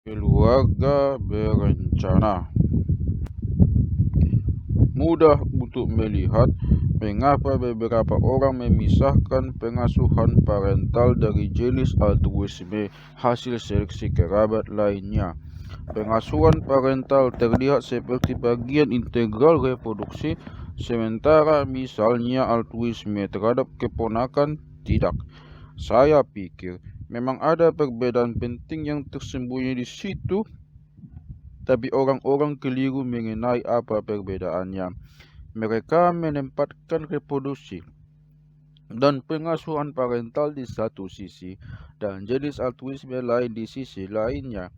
Keluarga berencana. Mudah untuk melihat mengapa beberapa orang memisahkan pengasuhan parental dari jenis altruisme hasil seleksi kerabat lainnya. Pengasuhan parental terlihat seperti bagian integral reproduksi, sementara misalnya altruisme terhadap keponakan tidak. Saya pikir memang ada perbedaan penting yang tersembunyi di situ, tapi orang-orang keliru mengenai apa perbedaannya. Mereka menempatkan reproduksi dan pengasuhan parental di satu sisi dan jenis altruisme lain di sisi lainnya.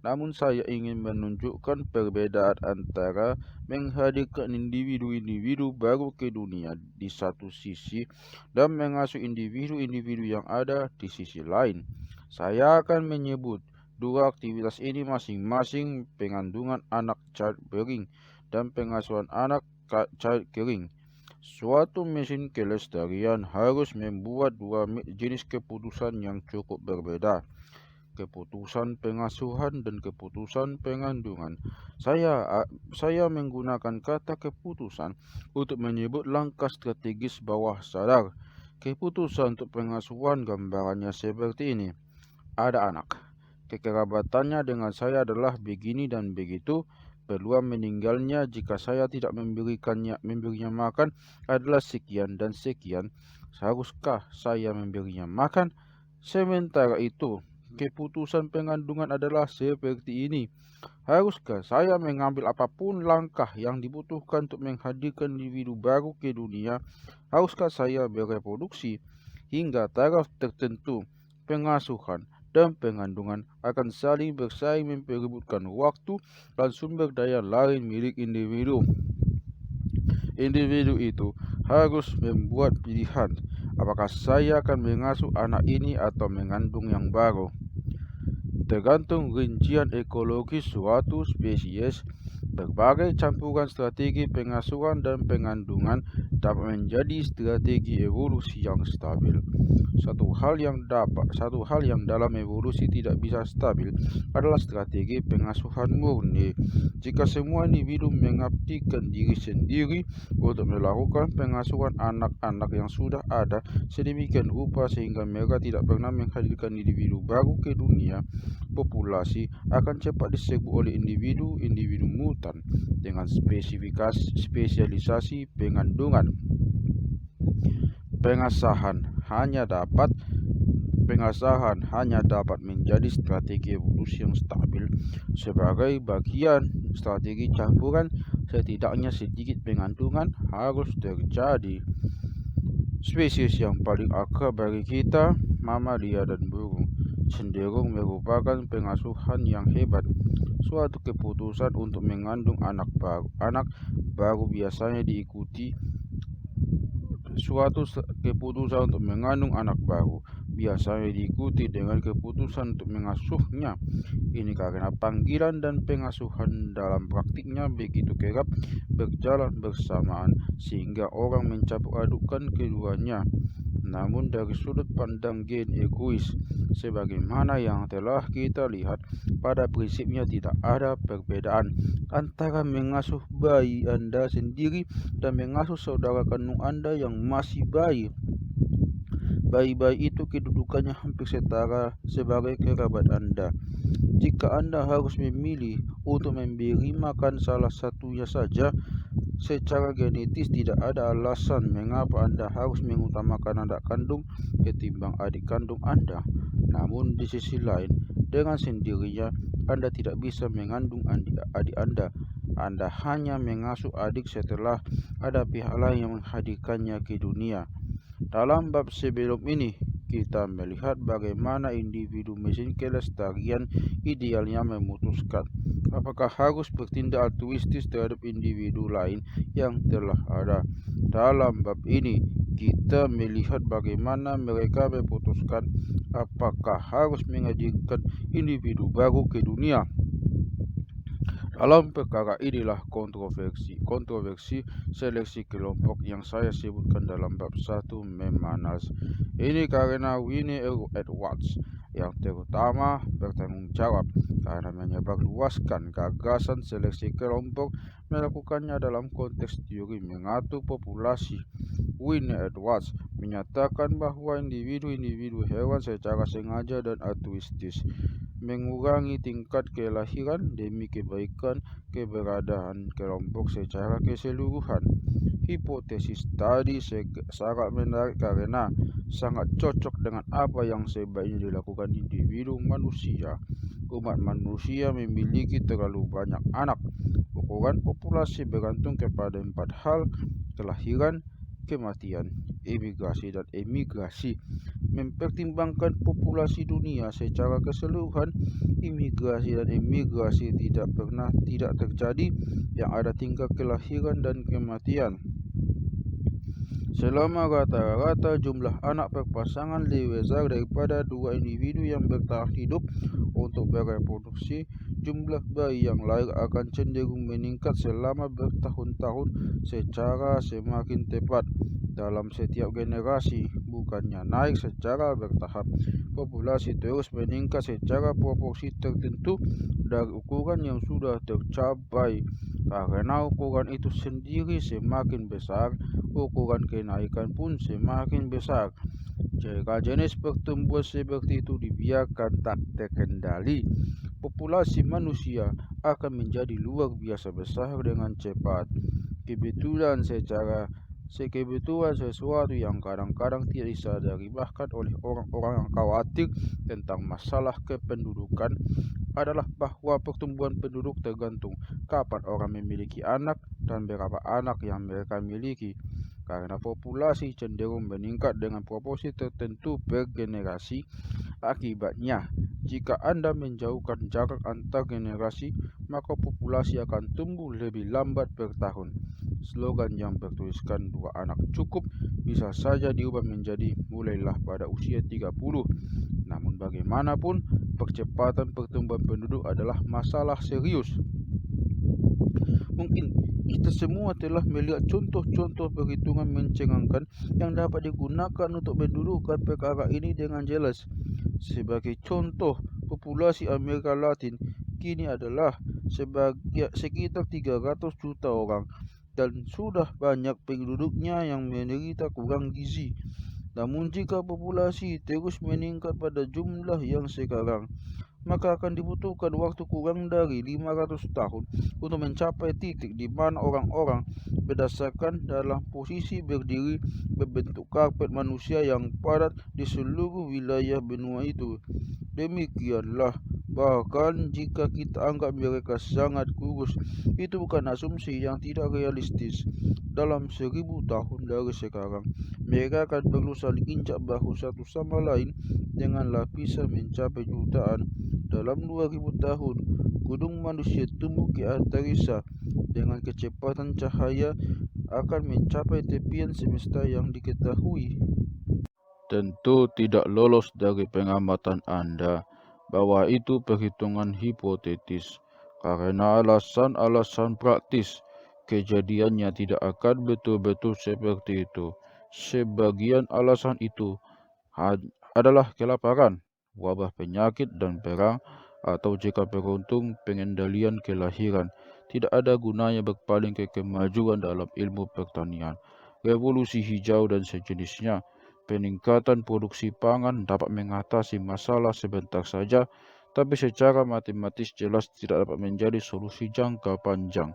Namun saya ingin menunjukkan perbedaan antara menghadirkan individu-individu baru ke dunia di satu sisi dan mengasuh individu-individu yang ada di sisi lain. Saya akan menyebut dua aktivitas ini masing-masing pengandungan anak childbearing dan pengasuhan anak childcaring. Suatu mesin kelestarian harus membuat dua jenis keputusan yang cukup berbeda. Keputusan pengasuhan dan keputusan pengandungan. Saya menggunakan kata keputusan untuk menyebut langkah strategis bawah sadar. Keputusan untuk pengasuhan gambarannya seperti ini. Ada anak. Kekerabatannya dengan saya adalah begini dan begitu. Peluang meninggalnya jika saya tidak memberinya makan adalah sekian dan sekian. Seharuskah saya memberinya makan? Sementara itu, keputusan pengandungan adalah seperti ini. Haruskah saya mengambil apapun langkah yang dibutuhkan untuk menghadirkan individu baru ke dunia? Haruskah saya bereproduksi? Hingga taraf tertentu, pengasuhan dan pengandungan akan saling bersaing memperebutkan waktu dan sumber daya lain milik individu. Individu itu harus membuat pilihan, apakah saya akan mengasuh anak ini atau mengandung yang baru. Tergantung rincian ekologis suatu spesies, berbagai campuran strategi pengasuhan dan pengandungan dapat menjadi strategi evolusi yang stabil. Satu hal yang dalam evolusi tidak bisa stabil adalah strategi pengasuhan murni. Jika semua individu mengabdikan diri sendiri untuk melakukan pengasuhan anak-anak yang sudah ada sedemikian rupa sehingga mereka tidak pernah menghadirkan individu baru ke dunia, populasi akan cepat diserbu oleh individu-individu mutan dengan spesialisasi pengandungan. Pengasahan hanya dapat menjadi strategi evolusi yang stabil sebagai bagian strategi campuran. Setidaknya sedikit pengandungan harus terjadi. Spesies yang paling akrab bagi kita, mamalia dan burung, cenderung merupakan pengasuhan yang hebat. Suatu keputusan untuk mengandung anak baru biasanya diikuti dengan keputusan untuk mengasuhnya. Ini karena panggilan dan pengasuhan dalam praktiknya begitu kerap berjalan bersamaan sehingga orang mencampur adukkan keduanya. Namun dari sudut pandang gen egois, sebagaimana yang telah kita lihat, pada prinsipnya tidak ada perbedaan antara mengasuh bayi Anda sendiri dan mengasuh saudara kandung Anda yang masih bayi. Bayi-bayi itu kedudukannya hampir setara sebagai kerabat Anda. Jika Anda harus memilih untuk memberi makan salah satunya saja, secara genetis tidak ada alasan mengapa Anda harus mengutamakan anak kandung ketimbang adik kandung Anda. Namun di sisi lain, dengan sendirinya Anda tidak bisa mengandung adik Anda. Anda hanya mengasuh adik setelah ada pihak lain yang menghadirkannya ke dunia. Dalam bab sebelum ini, kita melihat bagaimana individu mesin kelestarian idealnya memutuskan apakah harus bertindak altruistis terhadap individu lain yang telah ada. Dalam bab ini, kita melihat bagaimana mereka memutuskan apakah harus menghadirkan individu baru ke dunia. Dalam perkara inilah kontroversi seleksi kelompok yang saya sebutkan dalam bab 1 memanas. Ini karena Winnie Edwards yang terutama bertanggung jawab karena menyebarluaskan gagasan seleksi kelompok melakukannya dalam konteks teori mengatur populasi. Winnie Edwards menyatakan bahwa individu-individu hewan secara sengaja dan altruistis mengurangi tingkat kelahiran demi kebaikan keberadaan kelompok secara keseluruhan. Hipotesis tadi sangat menarik karena sangat cocok dengan apa yang sebaiknya dilakukan individu manusia. Umat manusia memiliki terlalu banyak anak. Ukuran populasi bergantung kepada 4 hal: kelahiran, kematian, imigrasi, dan emigrasi. Mempertimbangkan populasi dunia secara keseluruhan, imigrasi dan emigrasi tidak terjadi, yang ada tinggal kelahiran dan kematian. Selama rata-rata jumlah anak per pasangan lebih besar daripada 2 individu yang bertahan hidup untuk bereproduksi, jumlah bayi yang lahir akan cenderung meningkat selama bertahun-tahun secara semakin tepat dalam setiap generasi, bukannya naik secara bertahap. Populasi terus meningkat secara proporsi tertentu dari ukuran yang sudah tercapai. Karena ukuran itu sendiri semakin besar, ukuran kenaikan pun semakin besar. Jika jenis pertumbuhan seperti itu dibiarkan tak terkendali, populasi manusia akan menjadi luar biasa besar dengan cepat. Kebetulan sesuatu yang kadang-kadang tidak disadari bahkan oleh orang-orang yang khawatir tentang masalah kependudukan adalah bahwa pertumbuhan penduduk tergantung kapan orang memiliki anak dan berapa anak yang mereka miliki. Karena populasi cenderung meningkat dengan proporsi tertentu per generasi, akibatnya jika Anda menjauhkan jarak antar generasi, maka populasi akan tumbuh lebih lambat per tahun. Slogan yang bertuliskan 2 anak cukup bisa saja diubah menjadi mulailah pada usia 30. Namun bagaimanapun, percepatan pertumbuhan penduduk adalah masalah serius. Mungkin kita semua telah melihat contoh-contoh perhitungan mencengangkan yang dapat digunakan untuk mendudukkan perkara ini dengan jelas. Sebagai contoh, populasi Amerika Latin kini adalah sekitar 300 juta orang, dan sudah banyak penduduknya yang menderita kurang gizi. Namun jika populasi terus meningkat pada jumlah yang sekarang, maka akan dibutuhkan waktu kurang dari 500 tahun untuk mencapai titik di mana orang-orang berdasarkan dalam posisi berdiri berbentuk karpet manusia yang padat di seluruh wilayah benua itu. Demikianlah, bahkan jika kita anggap mereka sangat kurus, itu bukan asumsi yang tidak realistis. Dalam 1000 tahun dari sekarang, mereka akan perlu saling injak bahu satu sama lain dengan lapisan mencapai jutaan. Dalam 2000 tahun, gunung manusia tumbuh ke antariksa dengan kecepatan cahaya akan mencapai tepian semesta yang diketahui. Tentu tidak lolos dari pengamatan Anda bahwa itu perhitungan hipotetis. Karena alasan-alasan praktis, kejadiannya tidak akan betul-betul seperti itu. Sebagian alasan itu adalah kelaparan, wabah penyakit dan perang, atau jika beruntung pengendalian kelahiran. Tidak ada gunanya berpaling ke kemajuan dalam ilmu pertanian, revolusi hijau dan sejenisnya. Peningkatan produksi pangan dapat mengatasi masalah sebentar saja, tapi secara matematis jelas tidak dapat menjadi solusi jangka panjang.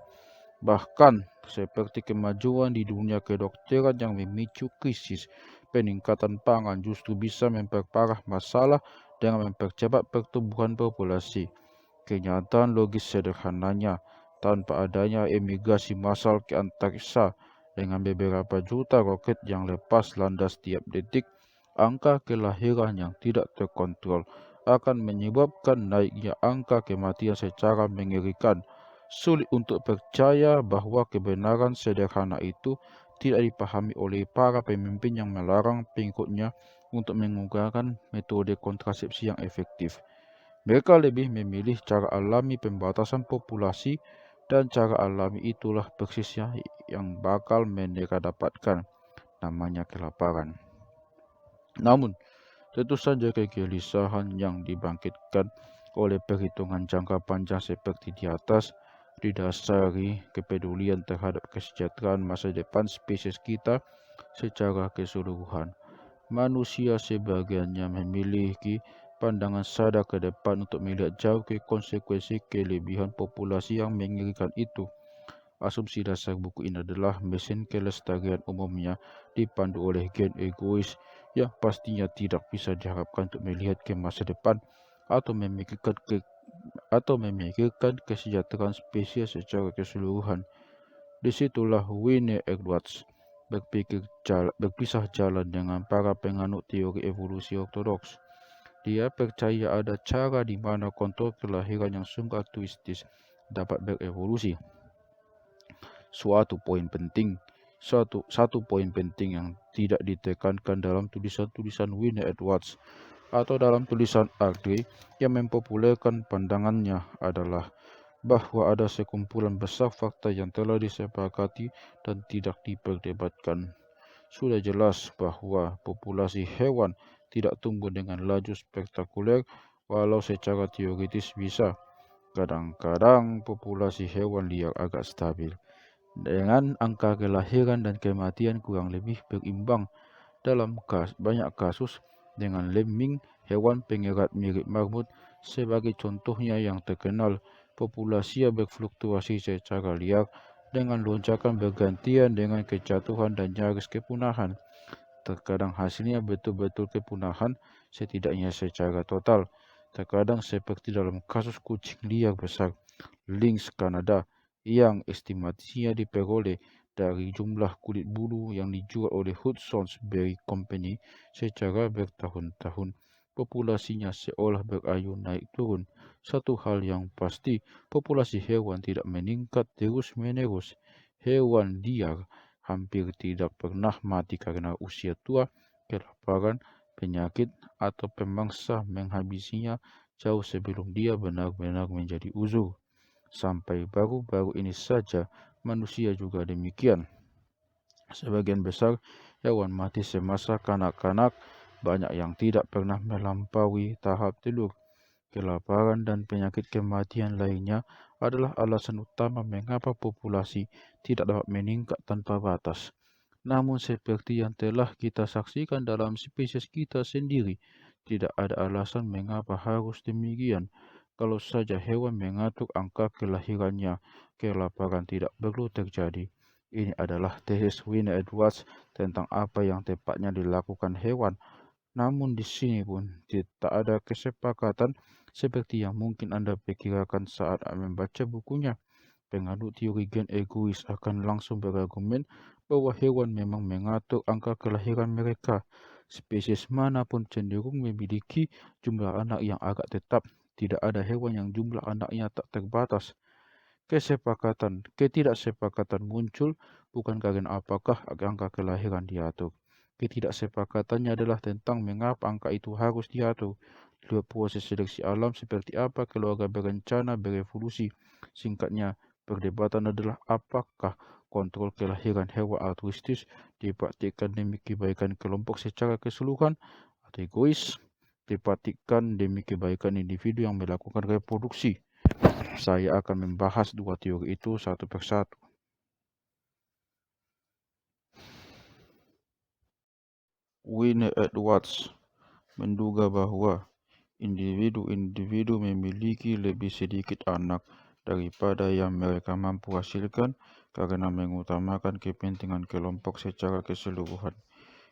Bahkan seperti kemajuan di dunia kedokteran yang memicu krisis, peningkatan pangan justru bisa memperparah masalah dengan mempercepat pertumbuhan populasi. Kenyataan logis sederhananya, tanpa adanya emigrasi massal ke antariksa dengan beberapa juta roket yang lepas landas tiap detik, angka kelahiran yang tidak terkontrol akan menyebabkan naiknya angka kematian secara mengerikan. Sulit untuk percaya bahwa kebenaran sederhana itu tidak dipahami oleh para pemimpin yang melarang pengikutnya untuk menggunakan metode kontrasepsi yang efektif. Mereka lebih memilih cara alami pembatasan populasi, dan cara alami itulah persisnya yang bakal mereka dapatkan, namanya kelaparan. Namun, tentu saja kegelisahan yang dibangkitkan oleh perhitungan jangka panjang seperti di atas, didasari kepedulian terhadap kesejahteraan masa depan spesies kita secara keseluruhan. Manusia sebagiannya memiliki pandangan sadar ke depan untuk melihat jauh ke konsekuensi kelebihan populasi yang mengerikan itu. Asumsi dasar buku ini adalah mesin kelestarian umumnya dipandu oleh gen egois yang pastinya tidak bisa diharapkan untuk melihat ke masa depan atau memikirkan kesejahteraan spesies secara keseluruhan. Disitulah Wayne Edwards berpisah jalan dengan para penganut teori evolusi ortodoks. Dia percaya ada cara di mana kontrol kelahiran yang sungguh altruistis dapat berevolusi. Satu poin penting yang tidak ditekankan dalam tulisan-tulisan Wayne Edwards atau dalam tulisan Ardrey yang mempopulerkan pandangannya adalah bahwa ada sekumpulan besar fakta yang telah disepakati dan tidak diperdebatkan. Sudah jelas bahwa populasi hewan tidak tumbuh dengan laju spektakuler walau secara teoritis bisa. Kadang-kadang populasi hewan liar agak stabil, dengan angka kelahiran dan kematian kurang lebih berimbang. Dalam banyak kasus, dengan lemming, hewan pengerat mirip marmut sebagai contohnya yang terkenal, populasi berfluktuasi secara liar dengan lonjakan bergantian dengan kejatuhan dan nyaris kepunahan. Terkadang hasilnya betul-betul kepunahan, setidaknya secara total. Terkadang seperti dalam kasus kucing liar besar Lynx Kanada yang estimasinya diperoleh dari jumlah kulit bulu yang dijual oleh Hudson's Bay Company secara bertahun-tahun. Populasinya seolah berayun naik turun. Satu hal yang pasti, populasi hewan tidak meningkat terus-menerus. Hewan liar hampir tidak pernah mati karena usia tua, kelaparan, penyakit, atau pemangsa menghabisinya jauh sebelum dia benar-benar menjadi uzur. Sampai baru-baru ini saja manusia juga demikian. Sebagian besar hewan mati semasa kanak-kanak, banyak yang tidak pernah melampaui tahap telur. Kelaparan dan penyakit kematian lainnya adalah alasan utama mengapa populasi tidak dapat meningkat tanpa batas. Namun seperti yang telah kita saksikan dalam spesies kita sendiri, tidak ada alasan mengapa harus demikian. Kalau saja hewan mengatur angka kelahirannya, kelaparan tidak perlu terjadi. Ini adalah tesis Wayne Edwards tentang apa yang tepatnya dilakukan hewan. Namun di sini pun tidak ada kesepakatan seperti yang mungkin Anda pikirkan saat membaca bukunya. Penganut teori gen egois akan langsung berargumen bahwa hewan memang mengatur angka kelahiran mereka. Spesies manapun cenderung memiliki jumlah anak yang agak tetap. Tidak ada hewan yang jumlah anaknya tak terbatas. Ketidaksepakatan muncul bukan karena apakah angka kelahiran diatur. Ketidaksepakatannya adalah tentang mengapa angka itu harus diatur. Dua proses seleksi alam seperti apa keluarga berencana berevolusi. Singkatnya, perdebatan adalah apakah kontrol kelahiran hewan altruistis dipraktikkan demi kebaikan kelompok secara keseluruhan atau egois dipraktikkan demi kebaikan individu yang melakukan reproduksi. Saya akan membahas dua teori itu satu persatu. Wayne Edwards menduga bahwa individu-individu memiliki lebih sedikit anak daripada yang mereka mampu hasilkan karena mengutamakan kepentingan kelompok secara keseluruhan.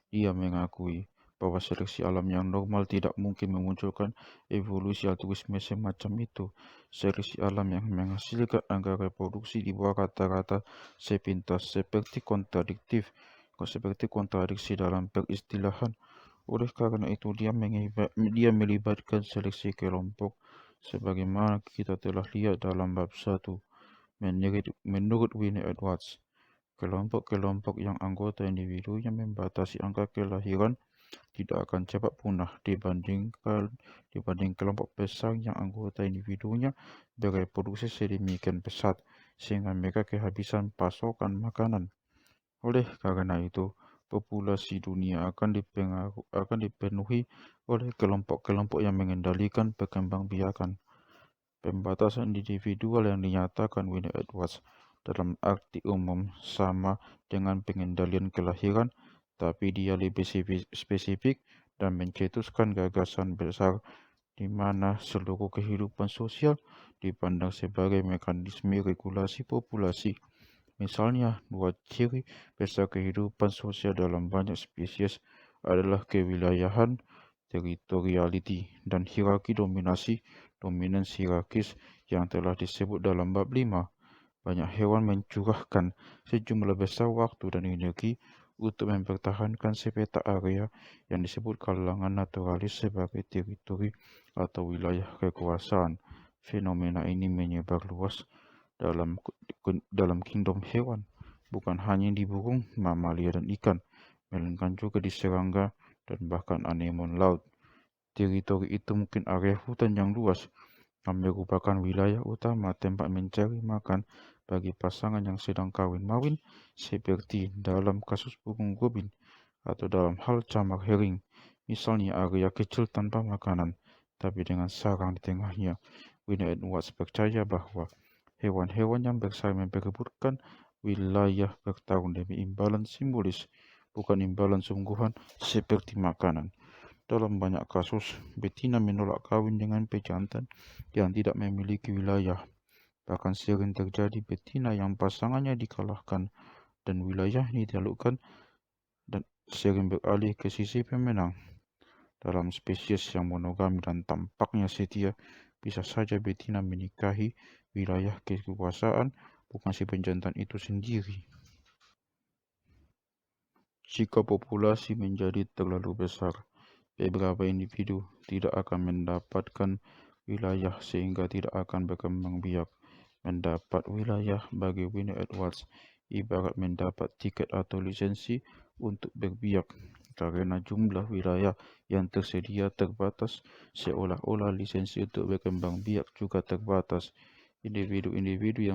Dia mengakui bahwa seleksi alam yang normal tidak mungkin memunculkan evolusi altruisme semacam itu. Seleksi alam yang menghasilkan angka reproduksi di bawah rata-rata sepintas seperti kontradiksi dalam peristilahan. Oleh karena itu, dia melibatkan seleksi kelompok sebagaimana kita telah lihat dalam bab 1. Menurut Wayne Edwards, kelompok-kelompok yang anggota individunya membatasi angka kelahiran tidak akan cepat punah dibanding kelompok besar yang anggota individunya bereproduksi sedemikian pesat sehingga mereka kehabisan pasokan makanan. Oleh karena itu, populasi dunia akan dipenuhi oleh kelompok-kelompok yang mengendalikan perkembangbiakan. Pembatasan individual yang dinyatakan Winnie Edwards dalam arti umum sama dengan pengendalian kelahiran, tapi dia lebih spesifik dan mencetuskan gagasan besar di mana seluruh kehidupan sosial dipandang sebagai mekanisme regulasi populasi. Misalnya, dua ciri besar kehidupan sosial dalam banyak spesies adalah kewilayahan, teritoriality, dan hierarki dominasi, dominance hierarkis yang telah disebut dalam bab 5. Banyak hewan mencurahkan sejumlah besar waktu dan energi untuk mempertahankan sepetak area yang disebut kalangan naturalis sebagai teritori atau wilayah kekuasaan. Fenomena ini menyebar luas dalam kingdom hewan, bukan hanya di burung, mamalia, dan ikan, melainkan juga di serangga dan bahkan anemon laut. Teritori itu mungkin area hutan yang luas, yang merupakan wilayah utama tempat mencari makan bagi pasangan yang sedang kawin-mawin, seperti dalam kasus burung robin, atau dalam hal camar herring, misalnya area kecil tanpa makanan, tapi dengan sarang di tengahnya. Winnie Edwards percaya bahwa hewan-hewan yang bersaing memperebutkan wilayah bertarung demi imbalan simbolis, bukan imbalan sungguhan seperti makanan. Dalam banyak kasus, betina menolak kawin dengan pejantan yang tidak memiliki wilayah. Bahkan sering terjadi betina yang pasangannya dikalahkan dan wilayahnya ditaklukkan dan sering beralih ke sisi pemenang. Dalam spesies yang monogami dan tampaknya setia, bisa saja betina menikahi wilayah kekuasaan, bukan si pejantan itu sendiri. Jika populasi menjadi terlalu besar, beberapa individu tidak akan mendapatkan wilayah sehingga tidak akan berkembang biak. Mendapat wilayah bagi Winnie Edwards ibarat mendapat tiket atau lisensi untuk berbiak, karena jumlah wilayah yang tersedia terbatas, seolah-olah lisensi untuk berkembang biak juga terbatas. Individu-individu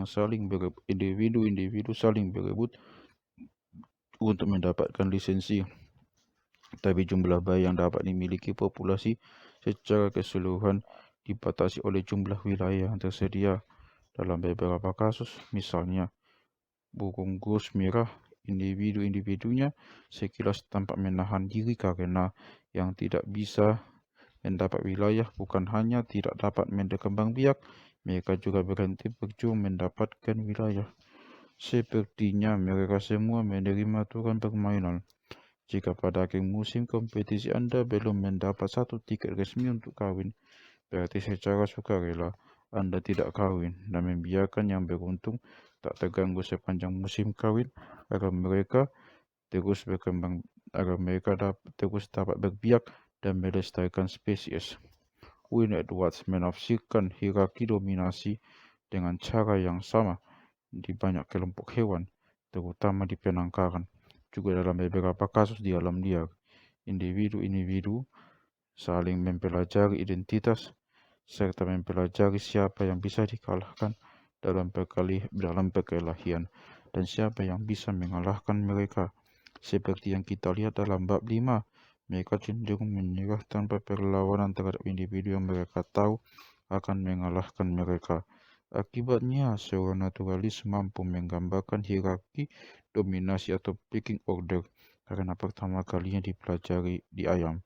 saling berebut untuk mendapatkan lisensi, tapi jumlah bayi yang dapat dimiliki populasi secara keseluruhan dibatasi oleh jumlah wilayah yang tersedia. Dalam beberapa kasus, misalnya burung gos merah, individu-individunya sekilas tampak menahan diri karena yang tidak bisa mendapat wilayah bukan hanya tidak dapat berkembang biak, mereka juga berhenti berjuang mendapatkan wilayah. Sepertinya mereka semua menerima aturan permainan. Jika pada akhir musim kompetisi Anda belum mendapat satu tiket resmi untuk kawin, berarti secara sukarela Anda tidak kawin dan membiarkan yang beruntung tak terganggu sepanjang musim kawin agar mereka terus dapat berbiak dan melestarikan spesies. Winnie Edwards menafsirkan hierarki dominasi dengan cara yang sama di banyak kelompok hewan, terutama di penangkaran. Juga dalam beberapa kasus di alam liar, individu-individu saling mempelajari identitas serta mempelajari siapa yang bisa dikalahkan dalam perkelahian dan siapa yang bisa mengalahkan mereka. Seperti yang kita lihat dalam bab 5, mereka cenderung menyerah tanpa perlawanan terhadap individu yang mereka tahu akan mengalahkan mereka. Akibatnya, seorang naturalis mampu menggambarkan hierarki, dominasi atau pecking order karena pertama kalinya dipelajari di ayam.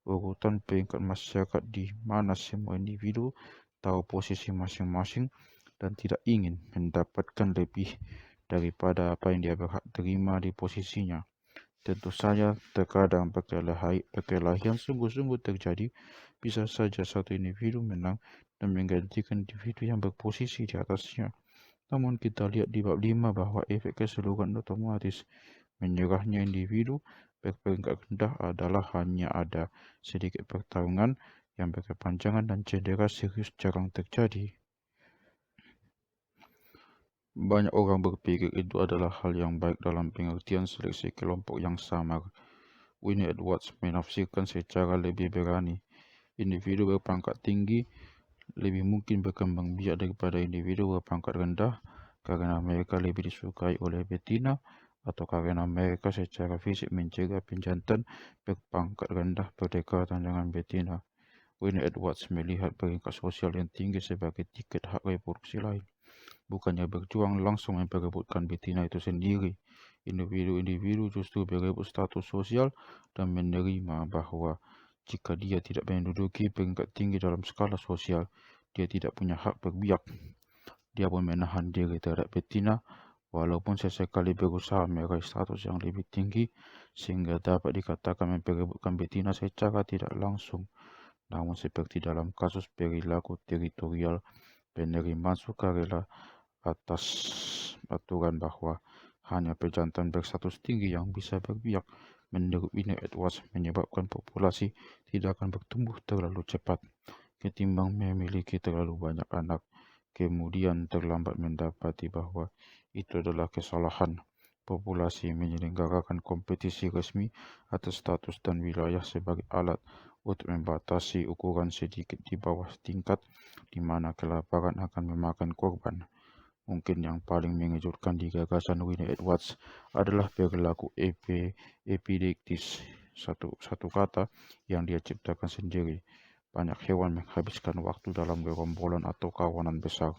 Urutan peringkat masyarakat di mana semua individu tahu posisi masing-masing dan tidak ingin mendapatkan lebih daripada apa yang dia berhak terima di posisinya. Tentu saja, terkadang perkelahian sungguh-sungguh terjadi. Bisa saja satu individu menang dan menggantikan individu yang berposisi di atasnya. Namun kita lihat di bab 5 bahwa efek keseluruhan otomatis menyerahnya individu berperingkat rendah adalah hanya ada sedikit pertarungan yang berkepanjangan dan cedera serius jarang terjadi. Banyak orang berpikir itu adalah hal yang baik dalam pengertian seleksi kelompok yang samar. Winnie Edwards menafsirkan secara lebih berani. Individu berpangkat tinggi lebih mungkin berkembang biak daripada individu berpangkat rendah karena mereka lebih disukai oleh betina atau karena mereka secara fisik mencegah penjantan berpangkat rendah berdekatan dengan betina. Winnie Edwards melihat peringkat sosial yang tinggi sebagai tiket hak reproduksi lain. Bukannya berjuang langsung memperebutkan betina itu sendiri, individu-individu justru berebut status sosial dan menerima bahwa jika dia tidak menduduki peringkat tinggi dalam skala sosial, dia tidak punya hak berbiak. Dia pun menahan diri terhadap betina, walaupun sesekali berusaha meraih status yang lebih tinggi, sehingga dapat dikatakan memperebutkan betina secara tidak langsung. Namun seperti dalam kasus perilaku teritorial, penerimaan sukarela atas aturan bahwa hanya pejantan berstatus tinggi yang bisa berbiak, menurut Winnie Edwards, menyebabkan populasi tidak akan bertumbuh terlalu cepat ketimbang memiliki terlalu banyak anak. Kemudian terlambat mendapati bahwa itu adalah kesalahan populasi menyelenggarakan kompetisi resmi atas status dan wilayah sebagai alat untuk membatasi ukuran sedikit di bawah tingkat di mana kelaparan akan memakan korban. Mungkin yang paling mengejutkan di gagasan Winnie Edwards adalah perilaku epidektis, satu kata yang dia ciptakan sendiri. Banyak hewan menghabiskan waktu dalam gerombolan atau kawanan besar.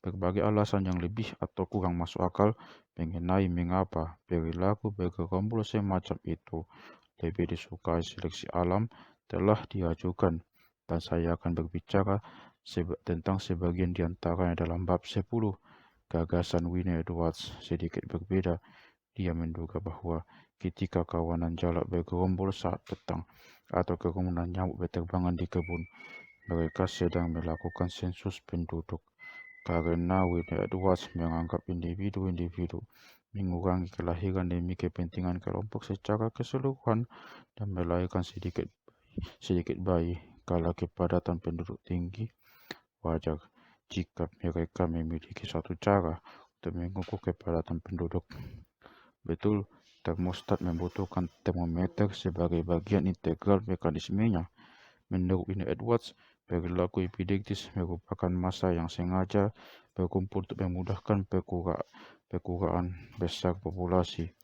Berbagai alasan yang lebih atau kurang masuk akal mengenai mengapa perilaku bergerombol semacam itu lebih disukai seleksi alam telah diajukan, dan saya akan berbicara tentang sebagian di antaranya dalam bab 10. Gagasan Winnie Edwards sedikit berbeda. Dia menduga bahwa ketika kawanan jalak bergerombol saat petang atau kerumunan nyamuk berterbangan di kebun, mereka sedang melakukan sensus penduduk. Karena Winnie Edwards menganggap individu-individu mengurangi kelahiran demi kepentingan kelompok secara keseluruhan dan melahirkan sedikit bayi kala kepadatan penduduk tinggi, wajar jika mereka memiliki suatu cara untuk mengukur kepadatan penduduk. Betul, termostat membutuhkan termometer sebagai bagian integral mekanismenya. Menurut Winnie Edwards, perilaku epidektis merupakan massa yang sengaja berkumpul untuk memudahkan perkiraan besar populasi.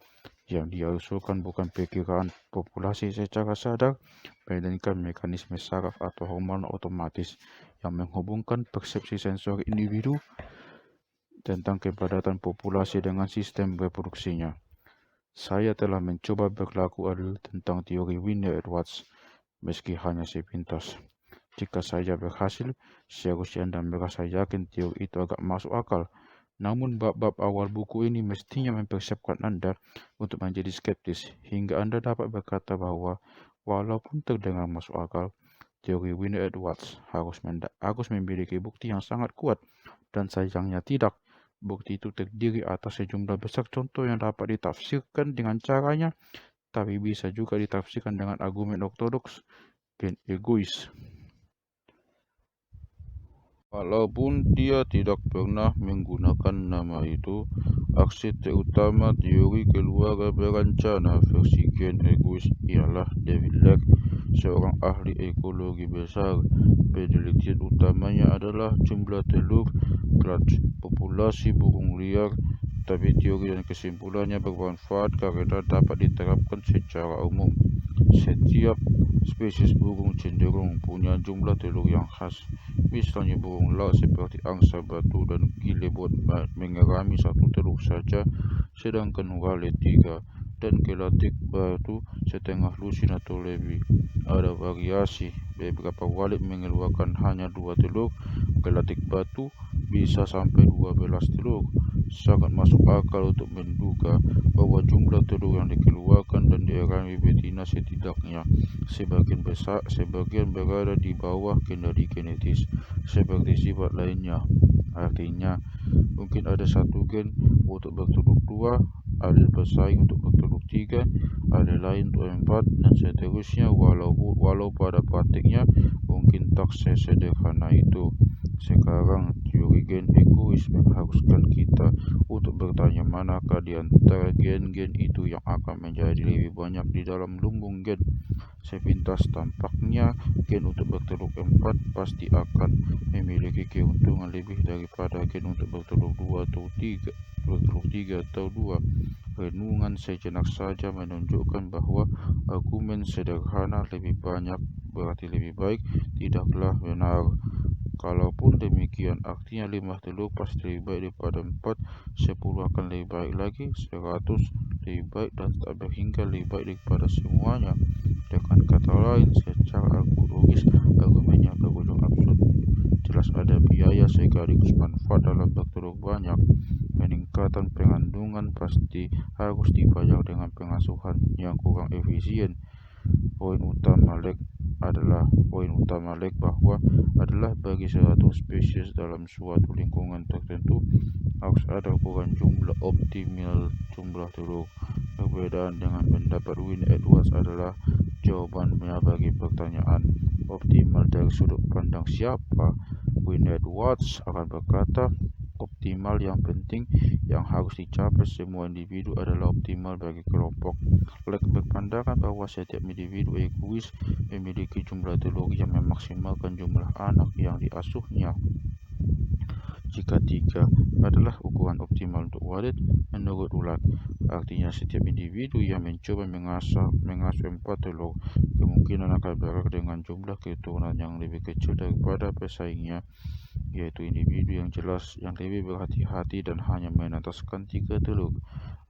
Yang dia usulkan bukan perkiraan populasi secara sadar, melainkan mekanisme saraf atau hormon otomatis yang menghubungkan persepsi sensori individu tentang kepadatan populasi dengan sistem reproduksinya. Saya telah mencoba berlaku adil tentang teori Winnie Edwards, meski hanya sepintas. Jika saya berhasil, seharusnya Anda merasa yakin teori itu agak masuk akal. Namun bab-bab awal buku ini mestinya mempersiapkan Anda untuk menjadi skeptis, hingga Anda dapat berkata bahwa walaupun terdengar masuk akal, teori Winnie Edwards harus memiliki bukti yang sangat kuat, dan sayangnya tidak. Bukti itu terdiri atas sejumlah besar contoh yang dapat ditafsirkan dengan caranya, tapi bisa juga ditafsirkan dengan argumen ortodoks dan egois. Walaupun dia tidak pernah menggunakan nama itu, arsitek utama teori keluarga berencana versi gen egois ialah David Leck, seorang ahli ekologi besar. Penelitian utamanya adalah jumlah telur clutch populasi burung liar, tapi teori dan kesimpulannya bermanfaat karena dapat diterapkan secara umum. Setiap spesies burung cenderung punya jumlah telur yang khas. Misalnya burung laut seperti angsa batu dan gilebot mengerami satu telur saja, sedangkan walet 3 dan gelatik batu setengah lusin atau lebih. Ada variasi, beberapa walet mengeluarkan hanya 2 telur, gelatik batu bisa sampai 12 telur. Sangat masuk akal untuk menduga bahwa jumlah telur yang dikeluarkan dan dierami betina setidaknya sebagian berada di bawah kendali genetis seperti sifat lainnya. Artinya, mungkin ada satu gen untuk bertelur 2, alel bersaing untuk bertelur 3, alel lain untuk 4, dan seterusnya, walau pada praktiknya mungkin tak sesederhana itu. Sekarang teori gen egois egois mengharuskan kita untuk bertanya manakah di antara gen-gen itu yang akan menjadi lebih banyak di dalam lumbung gen. Sepintas tampaknya gen untuk bertelur 4 pasti akan memiliki keuntungan lebih daripada gen untuk bertelur 2 atau 3 atau 2. Renungan sejenak saja menunjukkan bahwa argumen sederhana lebih banyak berarti lebih baik tidaklah benar. Kalaupun demikian, artinya 5 telur pasti lebih baik daripada 4, 10 akan lebih baik lagi, 100 lebih baik, dan tak berhingga lebih baik daripada semuanya. Dengan kata lain, secara logis, argumennya berujung absurd. Jelas ada biaya sekaligus manfaat dalam bertelur banyak. Peningkatan pengandungan pasti harus dibayar dengan pengasuhan yang kurang efisien. Poin utama leg bahwa adalah bagi 100 spesies dalam suatu lingkungan tertentu harus ada ukuran jumlah optimal jumlah telur. Perbedaan dengan pendapat Wynne Edwards adalah jawabannya bagi pertanyaan optimal dari sudut pandang siapa. Wynne Edwards akan berkata, optimal yang penting yang harus dicapai semua individu adalah optimal bagi kelompok. Leg berpandangan bahwa setiap individu egois memiliki jumlah telur yang memaksimalkan jumlah anak yang diasuhnya. Jika 3 adalah ukuran optimal untuk Walid, menurut Ulat, artinya setiap individu yang mencoba mengasuh 4 telur kemungkinan akan berakhir dengan jumlah keturunan yang lebih kecil daripada pesaingnya, yaitu individu yang jelas yang lebih berhati-hati dan hanya menetaskan 3 telur.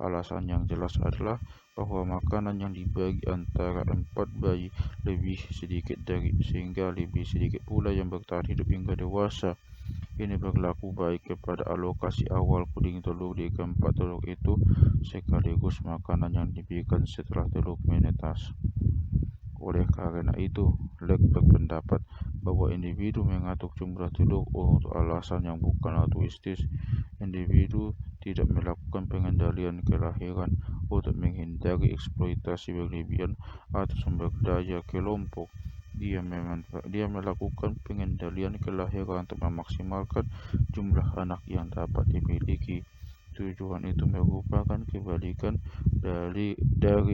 Alasan yang jelas adalah bahwa makanan yang dibagi antara 4 bayi lebih sedikit sehingga lebih sedikit pula yang bertahan hidup hingga dewasa. Ini berlaku baik kepada alokasi awal puding telur di keempat telur itu sekaligus makanan yang diberikan setelah telur menetas. Oleh karena itu, Leg berpendapat bahwa individu mengatur jumlah telur untuk alasan yang bukan altruistis. Individu tidak melakukan pengendalian kelahiran untuk menghindari eksploitasi berlebihan atau sumber daya kelompok. Dia melakukan pengendalian kelahiran untuk memaksimalkan jumlah anak yang dapat dimiliki. Tujuan itu merupakan kebalikan dari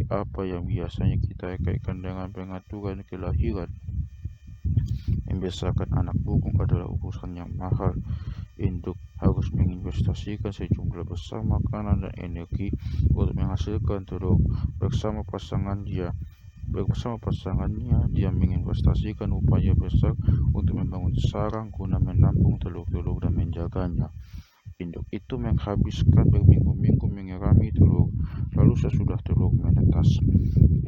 apa yang biasanya kita kaitkan dengan pengaturan kelahiran. Membesarkan anak burung adalah urusan yang mahal. Induk harus menginvestasikan sejumlah besar makanan dan energi untuk menghasilkan telur. Bersama pasangannya, dia menginvestasikan upaya besar untuk membangun sarang guna menampung telur-telur dan menjaganya. Induk itu menghabiskan berminggu-minggu menyirami telur, lalu sesudah telur menetas,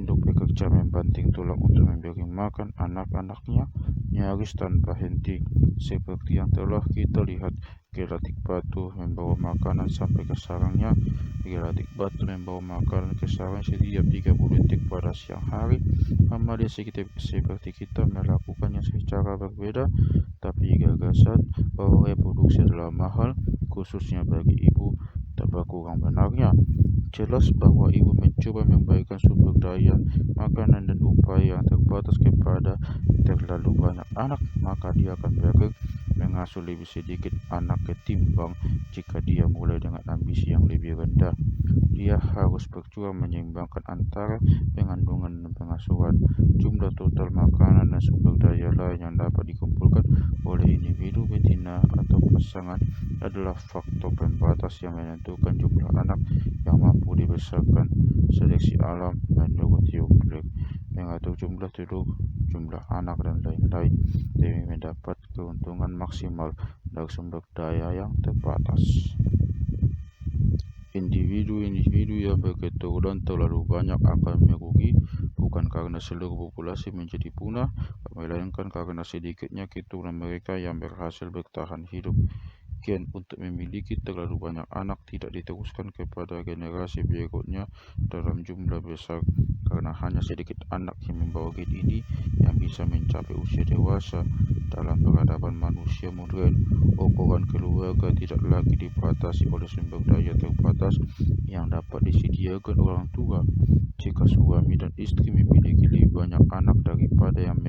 induk bekerja membanting tulang untuk memberi makan anak-anaknya nyaris tanpa henti. Seperti yang telah kita lihat, gelatik batu membawa makanan sampai ke sarangnya. Gelatik batu membawa makanan ke sarang setiap 30 detik pada siang hari. Amalia seperti kita melakukannya secara berbeda, tapi gagasan bahwa reproduksi adalah mahal, khususnya bagi ibu, tak berkurang benarnya. Jelas bahwa ibu mencoba membagikan sumber daya, makanan dan upaya yang terbatas kepada terlalu banyak anak, maka dia akan berakhir mengasuh lebih sedikit anak ketimbang jika dia mulai dengan ambisi yang lebih rendah. Dia harus berjuang menyeimbangkan antara pengandungan dan pengasuhan. Jumlah total makanan dan sumber daya lain yang dapat dikumpulkan oleh individu betina atau pasangan adalah faktor pembatas yang menentukan jumlah anak yang mampu dibesarkan. Seleksi alam menurut Euclid mengatur jumlah telur, jumlah anak dan lain-lain demi mendapat keuntungan maksimal dari sumber daya yang terbatas. Individu yang berketurunan terlalu banyak akan merugi, bukan karena seluruh populasi menjadi punah, melainkan karena sedikitnya keturunan mereka yang berhasil bertahan hidup. Gen untuk memiliki terlalu banyak anak tidak diteruskan kepada generasi berikutnya dalam jumlah besar, karena hanya sedikit anak yang membawa gen ini yang bisa mencapai usia dewasa. Dalam peradaban manusia modern, ukuran keluarga tidak lagi dibatasi oleh sumber daya terbatas yang dapat disediakan orang tua. Jika suami dan istri memiliki lebih banyak anak daripada yang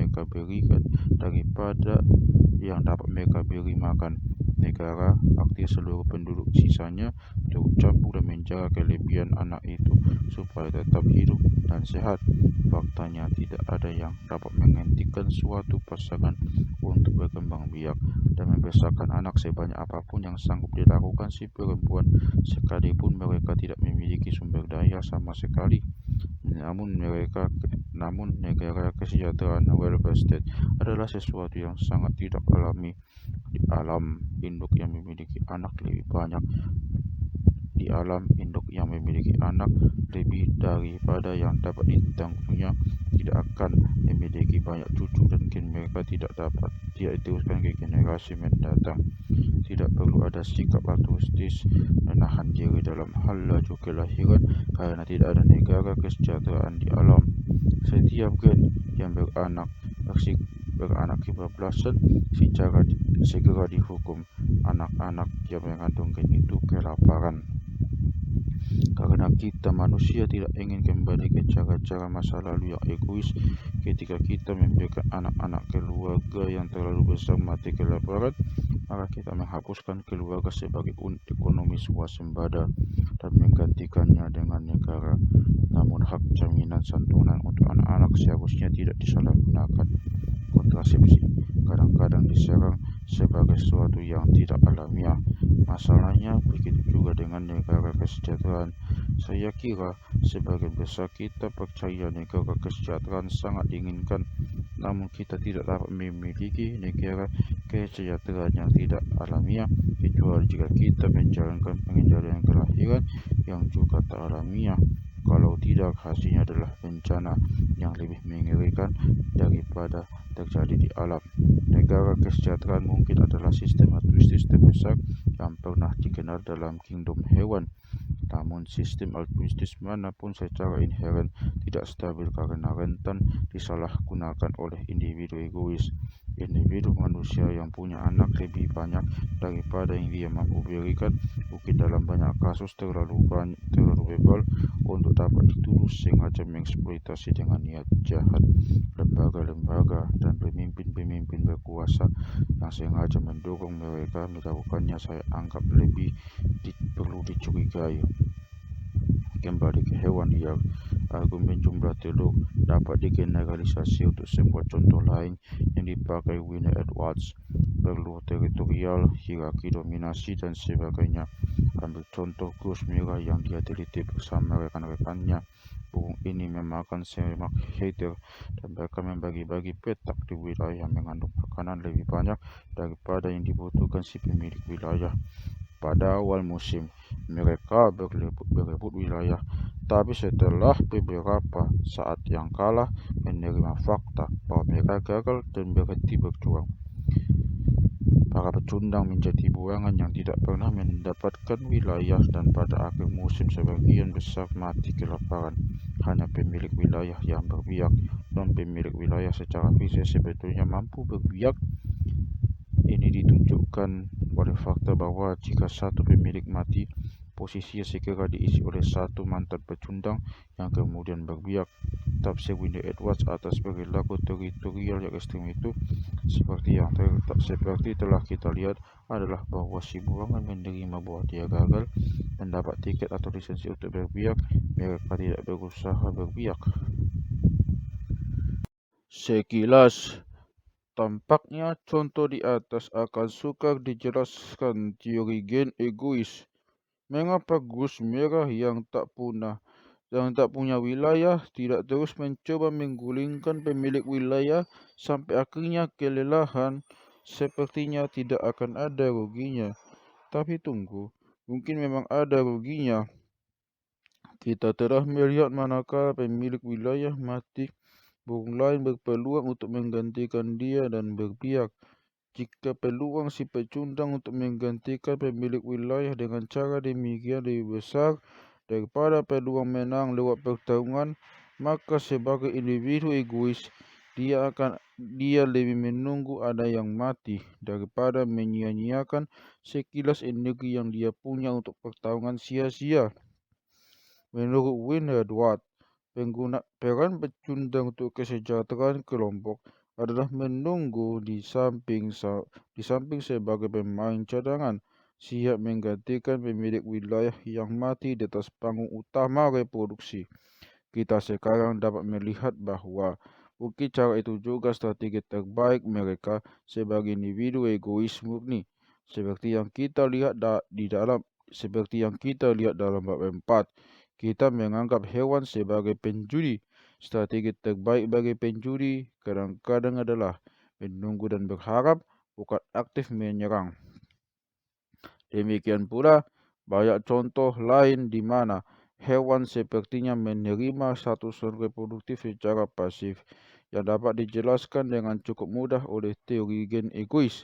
dapat mereka beri makan, negara, aktif seluruh penduduk sisanya turut campur dan menjaga kelebihan anak itu supaya tetap hidup dan sehat. Faktanya tidak ada yang dapat menghentikan suatu pasangan untuk berkembang biak dan membesarkan anak sebanyak apapun yang sanggup dilakukan si perempuan, sekalipun mereka tidak memiliki sumber daya sama sekali. Namun negara kesejahteraan welfare state adalah sesuatu yang sangat tidak alami di alam induk yang memiliki anak lebih banyak di alam induk yang memiliki anak lebih daripada yang dapat ditanggungnya tidak akan memiliki banyak cucu dan gen mereka tidak diteruskan ke generasi mendatang. Tidak perlu ada sikap altruistis menahan diri dalam hal laju kelahiran karena tidak ada negara kesejahteraan di alam. Setiap gen yang beranak kebablasan segera dihukum. Anak-anak yang mengandung gen itu kelaparan. Karena kita manusia tidak ingin kembali ke cara-cara masa lalu yang egois ketika kita memberikan anak-anak keluarga yang terlalu besar mati kelaparan, maka kita menghapuskan keluarga sebagai unit ekonomi swasembada dan menggantikannya dengan negara. Namun hak jaminan santunan untuk anak-anak seharusnya tidak disalahgunakan. Kontrasepsi kadang-kadang diserang sebagai sesuatu yang tidak alamiah. Masalahnya begitu juga dengan negara kesejahteraan. Saya kira sebagian besar kita percaya negara kesejahteraan sangat diinginkan, namun kita tidak dapat memiliki negara kesejahteraan yang tidak alamiah kecuali jika kita menjalankan pengendalian kelahiran yang juga tak alamiah. Kalau tidak, hasilnya adalah bencana yang lebih mengerikan daripada terjadi di alam. Negara kesejahteraan mungkin adalah sistem altruistis terbesar yang pernah dikenal dalam kingdom hewan. Namun sistem altruistis manapun secara inheren tidak stabil karena rentan disalahgunakan oleh individu egois. Individu manusia yang punya anak lebih banyak daripada yang dia mampu berikan mungkin dalam banyak kasus terlalu bebal untuk dapat dituduh sengaja mengeksploitasi dengan niat jahat. Lembaga-lembaga dan pemimpin-pemimpin berkuasa yang sengaja mendorong mereka melakukannya saya anggap lebih perlu dicurigai. Kembali ke hewan liar, argumen jumlah telur dapat digeneralisasi untuk sebuah contoh lain yang dipakai Winner Edwards, perlu teritorial, hierarki dominasi, dan sebagainya. Ambil contoh goose merah yang dia teliti bersama rekan-rekannya. Burung ini memakan semak heather dan mereka membagi-bagi petak di wilayah yang mengandung makanan lebih banyak daripada yang dibutuhkan si pemilik wilayah. Pada awal musim, mereka berebut wilayah, tapi setelah beberapa saat yang kalah menerima fakta bahwa mereka gagal dan berhenti berjuang. Para pecundang menjadi buangan yang tidak pernah mendapatkan wilayah dan pada akhir musim sebagian besar mati kelaparan. Hanya pemilik wilayah yang berbiak, dan pemilik wilayah secara fisik sebetulnya mampu berbiak. Ini ditunjukkan oleh fakta bahwa jika satu pemilik mati, posisinya segera diisi oleh satu mantan pecundang yang kemudian berbiak. Tafsir Winner Edwards atas perilaku teritorial yang ekstrem itu seperti telah kita lihat adalah bahwa si buangan menerima bahwa dia gagal dan dapat tiket atau lisensi untuk berbiak. Mereka tidak berusaha berbiak. Sekilas tampaknya contoh di atas akan sukar dijelaskan teori gen egois. Mengapa goose merah yang tak punya wilayah tidak terus mencoba menggulingkan pemilik wilayah sampai akhirnya kelelahan? Sepertinya tidak akan ada ruginya. Tapi tunggu, mungkin memang ada ruginya. Kita telah melihat manakala pemilik wilayah mati, burung lain berpeluang untuk menggantikan dia dan berbiak. Jika peluang si pecundang untuk menggantikan pemilik wilayah dengan cara demikian lebih besar daripada peluang menang lewat pertarungan, maka sebagai individu egois, dia lebih menunggu ada yang mati daripada menyia-nyiakan sekilas energi yang dia punya untuk pertarungan sia-sia. Menurut Winner Edwards, peran pecundang untuk kesejahteraan kelompok adalah menunggu di samping sebagai pemain cadangan, siap menggantikan pemilik wilayah yang mati di atas panggung utama reproduksi. Kita sekarang dapat melihat bahwa mungkin cara itu juga strategi terbaik mereka sebagai individu egois murni, seperti yang kita lihat dalam bab 4. Kita menganggap hewan sebagai penjudi. Strategi terbaik bagi penjudi kadang-kadang adalah menunggu dan berharap, bukan aktif menyerang. Demikian pula, banyak contoh lain di mana hewan sepertinya menerima statuson reproduktif secara pasif, yang dapat dijelaskan dengan cukup mudah oleh teori gen egois.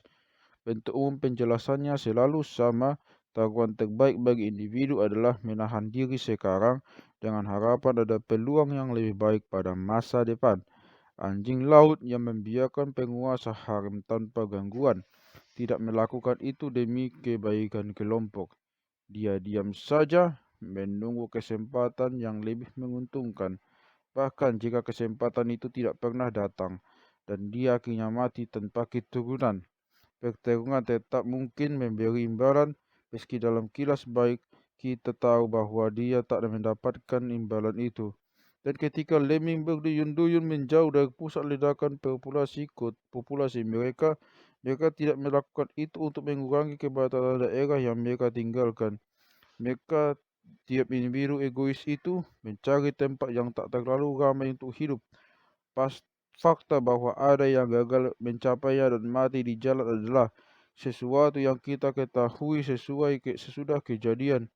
Bentuk umum penjelasannya selalu sama. Taruhan terbaik bagi individu adalah menahan diri sekarang dengan harapan ada peluang yang lebih baik pada masa depan. Anjing laut yang membiarkan penguasa harem tanpa gangguan tidak melakukan itu demi kebaikan kelompok. Dia diam saja menunggu kesempatan yang lebih menguntungkan, bahkan jika kesempatan itu tidak pernah datang, dan dia akhirnya mati tanpa keturunan. Pertarungan tetap mungkin memberi imbalan, meski dalam kilas baik kita tahu bahwa dia tak mendapatkan imbalan itu. Dan ketika lemming berduyun-duyun menjauh dari pusat ledakan populasi mereka, mereka tidak melakukan itu untuk mengurangi kebatasan daerah yang mereka tinggalkan. Mereka, tiap individu egois itu, mencari tempat yang tak terlalu ramai untuk hidup. Fakta bahwa ada yang gagal mencapainya dan mati di jalan adalah sesuatu yang kita ketahui sesudah kejadian.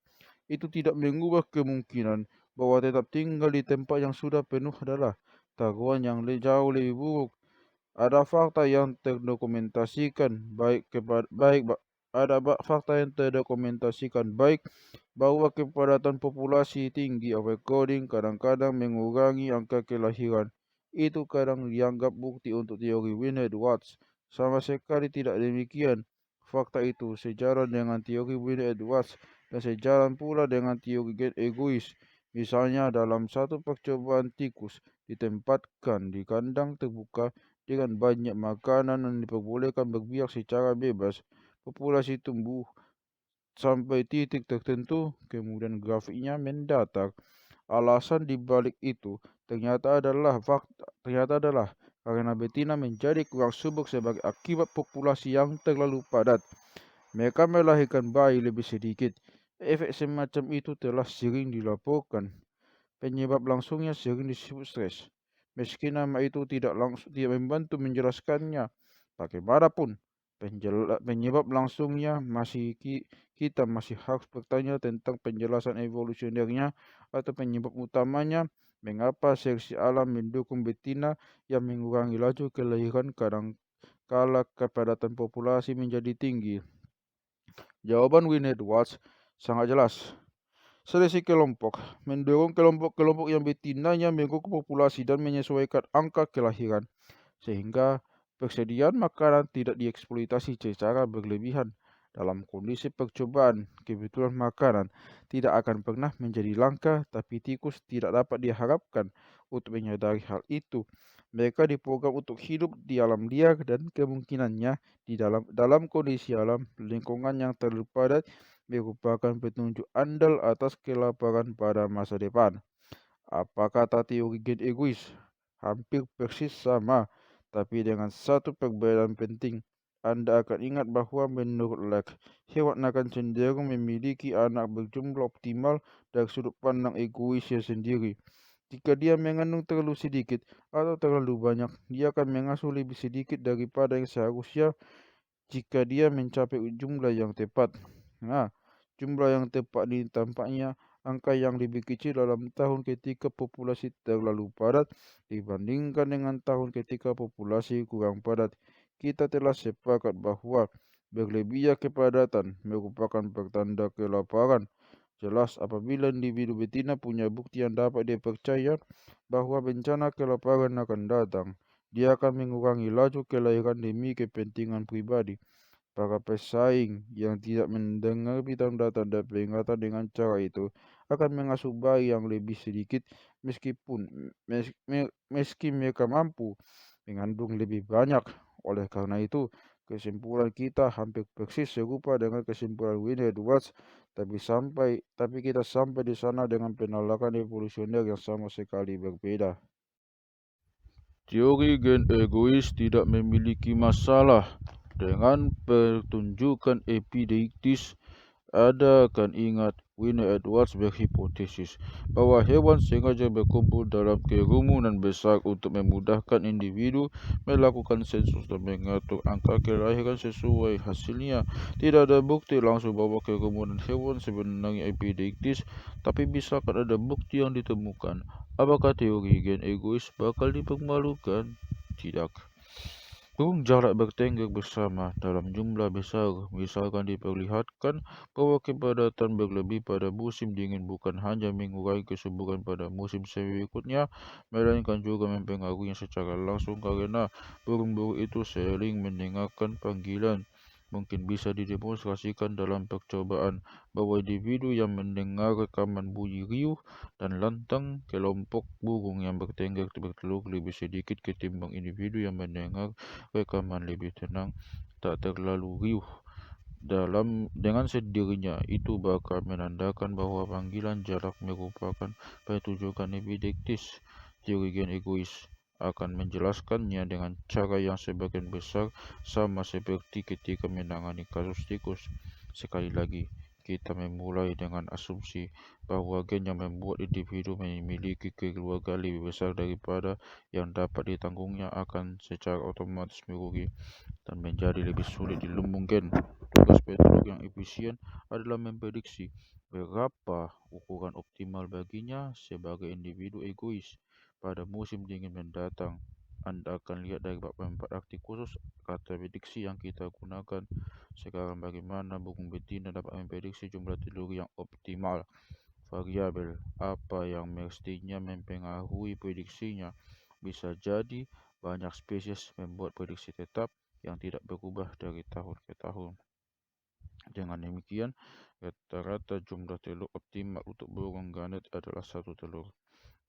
Itu tidak mengubah kemungkinan bahwa tetap tinggal di tempat yang sudah penuh adalah taruhan yang jauh lebih buruk. Ada fakta yang terdokumentasikan baik bahwa kepadatan populasi tinggi overcrowding kadang-kadang mengurangi angka kelahiran. Itu kadang dianggap bukti untuk teori Wynne-Edwards. Sama sekali tidak demikian. Fakta itu sejalan dengan teori Wynne-Edwards dan sejalan pula dengan teori gen egois. Misalnya dalam satu percobaan tikus ditempatkan di kandang terbuka dengan banyak makanan dan diperbolehkan berbiak secara bebas, populasi tumbuh sampai titik tertentu, kemudian grafiknya mendatar. Alasan di balik itu ternyata adalah karena betina menjadi kurang subur sebagai akibat populasi yang terlalu padat. Mereka melahirkan bayi lebih sedikit. Efek semacam itu telah sering dilaporkan. Penyebab langsungnya sering disebut stres. Meski nama itu tidak membantu menjelaskannya, bagaimanapun penyebab langsungnya kita masih harus bertanya tentang penjelasan evolusionernya atau penyebab utamanya. Mengapa seleksi alam mendukung betina yang mengurangi laju kelahiran kadang kala kepadatan populasi menjadi tinggi? Jawaban Wynne-Edwards sangat jelas. Seleksi kelompok mendorong kelompok-kelompok yang betinanya mengikuti populasi dan menyesuaikan angka kelahiran, sehingga persediaan makanan tidak dieksploitasi secara berlebihan. Dalam kondisi percobaan, kebutuhan makanan tidak akan pernah menjadi langka, tapi tikus tidak dapat diharapkan untuk menyadari hal itu. Mereka diprogram untuk hidup di alam liar dan kemungkinannya di dalam kondisi alam lingkungan yang terlalu padat merupakan petunjuk andal atas kelaparan pada masa depan. Apa kata teori gen egois? Hampir persis sama, tapi dengan satu perbedaan penting. Anda akan ingat bahwa menurut Lek, hewan akan cenderung memiliki anak berjumlah optimal dari sudut pandang egoisnya sendiri. Jika dia mengandung terlalu sedikit atau terlalu banyak, dia akan mengasuh lebih sedikit daripada yang seharusnya jika dia mencapai jumlah yang tepat. Nah, jumlah yang tepat ini tampaknya angka yang lebih kecil dalam tahun ketika populasi terlalu padat dibandingkan dengan tahun ketika populasi kurang padat. Kita telah sepakat bahwa berlebihnya kepadatan merupakan pertanda kelaparan. Jelas apabila individu betina punya bukti yang dapat dipercaya bahwa bencana kelaparan akan datang, dia akan mengurangi laju kelahiran demi kepentingan pribadi. Para pesaing yang tidak mendengar tanda-tanda peringatan dengan cara itu akan mengasuh bayi yang lebih sedikit meski mereka mampu. mengandung lebih banyak. Oleh karena itu, kesimpulan kita hampir persis serupa dengan kesimpulan Wynne Edwards, tapi kita sampai di sana dengan penolakan evolusioner yang sama sekali berbeda. Teori gen egois tidak memiliki masalah dengan pertunjukan epideiktis. Anda akan ingat Wynne Edwards berhipotesis bahwa hewan sengaja berkumpul dalam kerumunan besar untuk memudahkan individu melakukan sensus dan mengatur angka kelahiran sesuai hasilnya. Tidak ada bukti langsung bahwa kerumunan hewan sebenarnya epideiktis, tapi misalkan ada bukti yang ditemukan, apakah teori gen egois bakal dipermalukan? Tidak. Burung jalak bertengger bersama dalam jumlah besar, misalkan diperlihatkan bahwa kepadatan berlebih pada musim dingin bukan hanya mengurangi kesuburan pada musim semi berikutnya, melainkan juga mempengaruhinya secara langsung karena burung-burung itu sering mendengarkan panggilan. Mungkin bisa didemonstrasikan dalam percobaan bahwa individu yang mendengar rekaman bunyi riuh dan lantang kelompok burung yang bertengger bertelur lebih sedikit ketimbang individu yang mendengar rekaman lebih tenang, tak terlalu riuh. Dengan sendirinya, itu bakal menandakan bahwa panggilan jalak merupakan pertunjukan epideiktis. Teori gen egois akan menjelaskannya dengan cara yang sebagian besar sama seperti ketika menangani kasus tikus. Sekali lagi, kita memulai dengan asumsi bahwa gen yang membuat individu memiliki keluarga lebih besar daripada yang dapat ditanggungnya akan secara otomatis merugi dan menjadi lebih sulit dilumbung gen. Tugas petolog yang efisien adalah memprediksi berapa ukuran optimal baginya sebagai individu egois pada musim dingin mendatang. Anda akan lihat dari bab 4 arti khusus kata prediksi yang kita gunakan. Sekarang bagaimana burung betina dapat memprediksi jumlah telur yang optimal? Variabel apa yang mestinya mempengaruhi prediksinya? Bisa jadi banyak spesies membuat prediksi tetap yang tidak berubah dari tahun ke tahun. Dengan demikian, rata-rata jumlah telur optimal untuk burung gannet adalah 1 telur.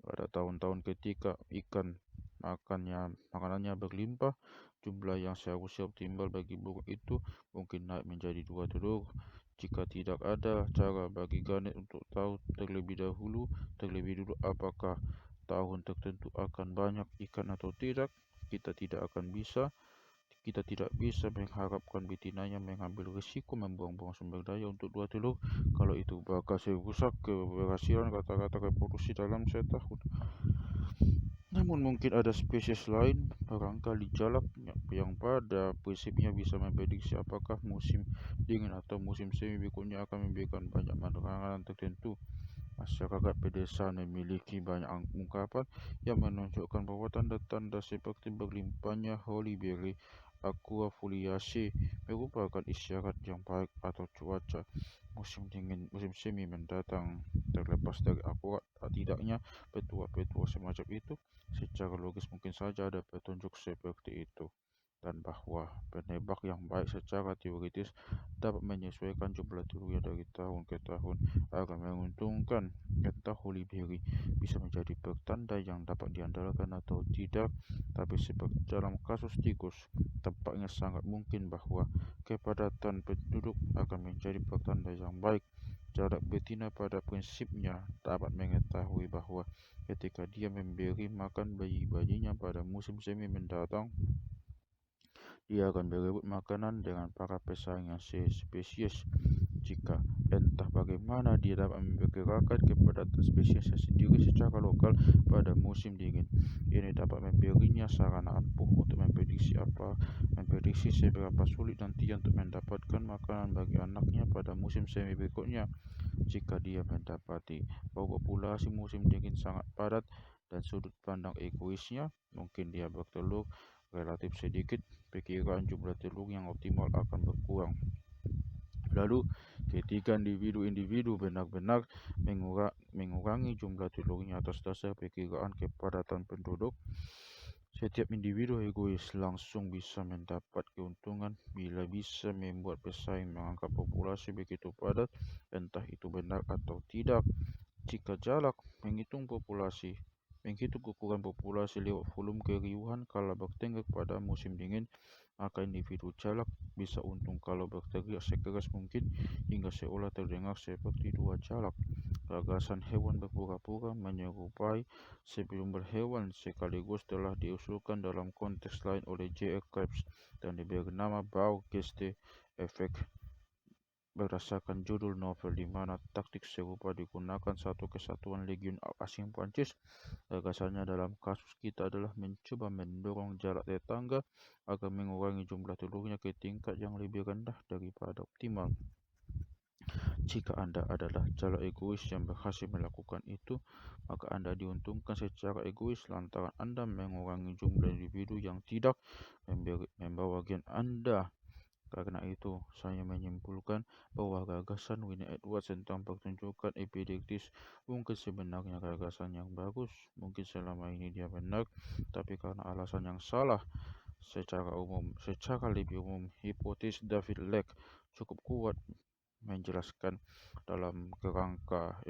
Pada tahun-tahun ketika ikan makanannya berlimpah, jumlah yang seharusnya optimal bagi burung itu mungkin naik menjadi 2 telur. Jika tidak ada cara bagi gannet untuk tahu terlebih dulu apakah tahun tertentu akan banyak ikan atau tidak, kita tidak bisa mengharapkan betinanya mengambil risiko membuang-buang sumber daya untuk 2 telur. Kalau itu bakal merusak keberhasilan rata-rata reproduksi dalam setahun. Namun mungkin ada spesies lain, barangkali jalak, yang pada prinsipnya bisa memprediksi apakah musim dingin atau musim semi berikutnya akan memberikan banyak makanan tertentu. Masyarakat pedesaan memiliki banyak ungkapan yang menunjukkan bahwa tanda-tanda seperti berlimpahnya holly berry aqua foliaceae merupakan isyarat yang baik atau cuaca musim semi mendatang. Terlepas dari akurat atau tidaknya petua-petua semacam itu, secara logis mungkin saja ada petunjuk seperti itu, dan bahwa penebak yang baik secara teoritis dapat menyesuaikan jumlah telurnya dari tahun ke tahun akan menguntungkan. Entah Holly Berry bisa menjadi pertanda yang dapat diandalkan atau tidak, tapi seperti dalam kasus tikus, tampaknya sangat mungkin bahwa kepadatan penduduk akan menjadi pertanda yang baik. Jarak betina pada prinsipnya dapat mengetahui bahwa ketika dia memberi makan bayi-bayinya pada musim semi mendatang, dia akan berebut makanan dengan para pesaing yang sespesies. Jika entah bagaimana dia dapat memperkirakan kepadatan spesiesnya sendiri secara lokal pada musim dingin, ini dapat memberinya sarana ampuh untuk memprediksi seberapa sulit nanti untuk mendapatkan makanan bagi anaknya pada musim semi berikutnya. Jika dia mendapati bahwa populasi musim dingin sangat padat dan sudut pandang egoisnya, mungkin dia bertelur relatif sedikit, perkiraan jumlah telur yang optimal akan berkurang. Lalu, ketika individu-individu benar-benar mengurangi jumlah telurnya atas dasar perkiraan kepadatan penduduk, setiap individu egois langsung bisa mendapat keuntungan bila bisa membuat pesaing menganggap populasi begitu padat, entah itu benar atau tidak. Jika jalak menghitung populasi Begitu ukuran populasi lewat volume keriuhan kalau bertengger pada musim dingin, maka individu calak bisa untung kalau berteriak sekeras mungkin hingga seolah terdengar seperti dua calak. Gagasan hewan berpura-pura menyerupai sebelum berhewan sekaligus telah diusulkan dalam konteks lain oleh J.R. Krebs dan diberi nama Bauer-Geste Effect berdasarkan judul novel di mana taktik serupa digunakan satu kesatuan legiun asing Prancis. Gagasannya dalam kasus kita adalah mencoba mendorong jarak tetangga agar mengurangi jumlah telurnya ke tingkat yang lebih rendah daripada optimal. Jika Anda adalah calak egois yang berhasil melakukan itu, maka Anda diuntungkan secara egois lantaran Anda mengurangi jumlah individu yang tidak membawa gen Anda. Karena itu, saya menyimpulkan bahwa gagasan Winnie Edwards tentang pertunjukan epidektis mungkin sebenarnya gagasan yang bagus. Mungkin selama ini dia benar, tapi karena alasan yang salah. Secara lebih umum, hipotesis David Leck cukup kuat menjelaskan dalam kerangka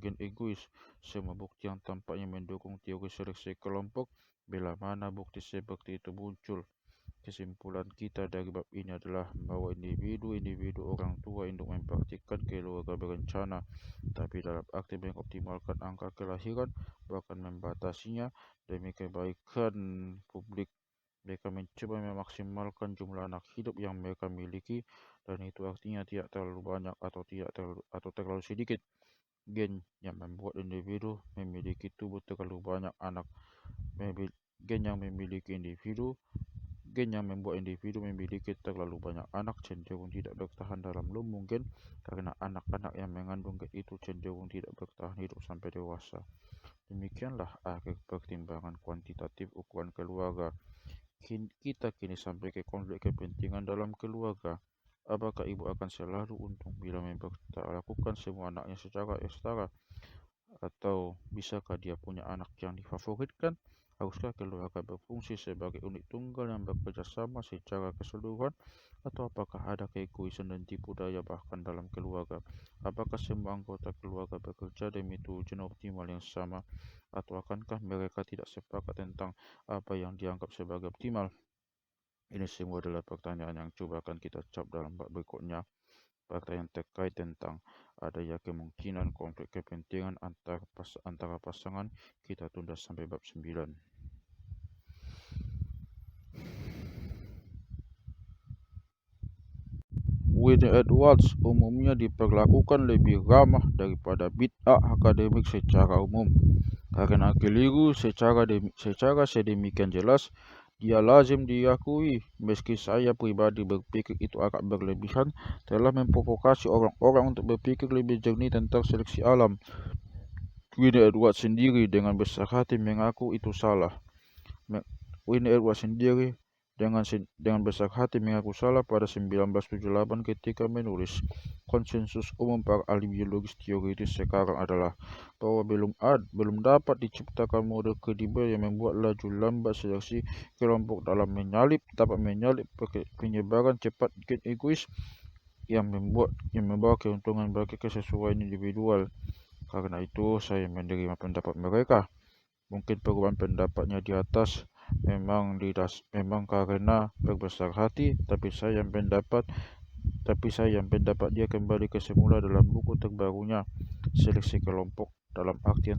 gen egois, semua bukti yang tampaknya mendukung teori seleksi kelompok. Bila mana bukti seperti itu muncul, kesimpulan kita dari bab ini adalah bahwa individu orang tua induk mempraktikkan keluarga berencana, tapi dalam arti mengoptimalkan angka kelahiran, bahkan membatasinya demi kebaikan publik. Mereka mencoba memaksimalkan jumlah anak hidup yang mereka miliki, dan itu artinya tidak terlalu banyak atau terlalu sedikit. Gen yang membuat individu memiliki tubuh terlalu banyak anak Gen yang membuat individu memiliki terlalu banyak anak cenderung tidak bertahan dalam lumbung gen, karena anak-anak yang mengandung gen itu cenderung tidak bertahan hidup sampai dewasa. Demikianlah akhir pertimbangan kuantitatif ukuran keluarga. Kita kini sampai ke konflik kepentingan dalam keluarga. Apakah ibu akan selalu untung bila memperlakukan semua anaknya secara setara? Atau bisakah dia punya anak yang difavoritkan? Haruskah keluarga berfungsi sebagai unit tunggal yang bekerja sama secara keseluruhan? Atau apakah ada keegoisan dan tipu daya bahkan dalam keluarga? Apakah semua anggota keluarga bekerja demi tujuan optimal yang sama? Atau akankah mereka tidak sepakat tentang apa yang dianggap sebagai optimal? Ini semua adalah pertanyaan yang coba akan kita jawab dalam bab berikutnya. Pertanyaan terkait tentang adanya kemungkinan konflik kepentingan antara pasangan kita tunda sampai bab 9. Winnie Edwards umumnya diperlakukan lebih ramah daripada bid'ah akademik secara umum. Karena keliru secara sedemikian jelas, dia lazim diakui, meski saya pribadi berpikir itu agak berlebihan, telah memprovokasi orang-orang untuk berpikir lebih jernih tentang seleksi alam. Winnie Edwards sendiri dengan besar hati mengaku itu salah. Winnie Edwards sendiri dengan besar hati mengaku salah pada 1978 ketika menulis, konsensus umum para ahli biologis teoritis sekarang adalah bahwa belum dapat diciptakan model kredibel yang membuat laju lambat seleksi kelompok dapat menyalip penyebaran cepat gen egois yang membawa keuntungan bagi kesesuaian individual. Karena itu saya menerima pendapat mereka. Mungkin perubahan pendapatnya di atas memang karena berbesar hati, tapi saya yang pendapat dia kembali ke semula dalam buku terbarunya, Seleksi Kelompok, dalam arti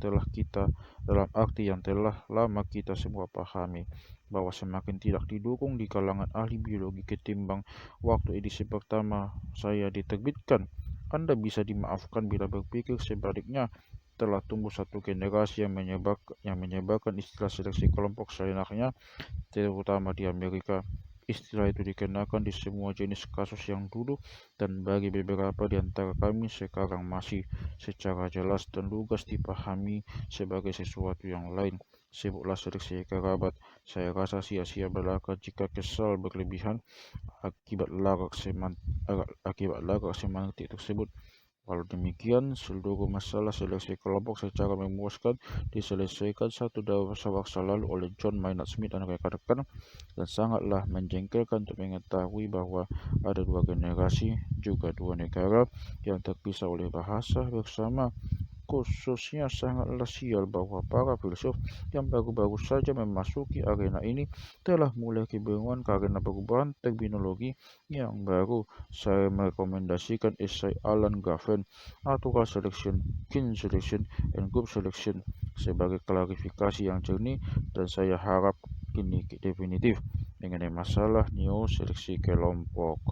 yang telah lama kita semua pahami, bahwa semakin tidak didukung di kalangan ahli biologi ketimbang waktu edisi pertama saya diterbitkan. Anda bisa dimaafkan bila berpikir sebaliknya. Telah tumbuh satu generasi yang menyebarkan istilah seleksi kelompok seenaknya, terutama di Amerika. Istilah itu dikenakan di semua jenis kasus yang dulu dan bagi beberapa di antara kami sekarang masih secara jelas dan lugas dipahami sebagai sesuatu yang lain. Sebutlah seleksi kerabat. Saya rasa sia-sia belaka jika kesal berlebihan akibat larak semantik tersebut. Kalau demikian, seluruh masalah seleksi kelompok secara memuaskan diselesaikan satu dasawarsa lalu oleh John Maynard Smith dan rekan-rekan, dan sangatlah menjengkelkan untuk mengetahui bahwa ada dua generasi, juga dua negara yang terpisah oleh bahasa bersama. khususnya sangatlah sial bahwa para filsuf yang baru-baru saja memasuki arena ini telah mulai kebingungan karena perubahan terminologi yang baru. Saya merekomendasikan esai Alan Gaven, Natural Selection, Kin Selection, and Group Selection sebagai klarifikasi yang jernih, dan saya harap ini definitif mengenai masalah neoseleksi kelompok.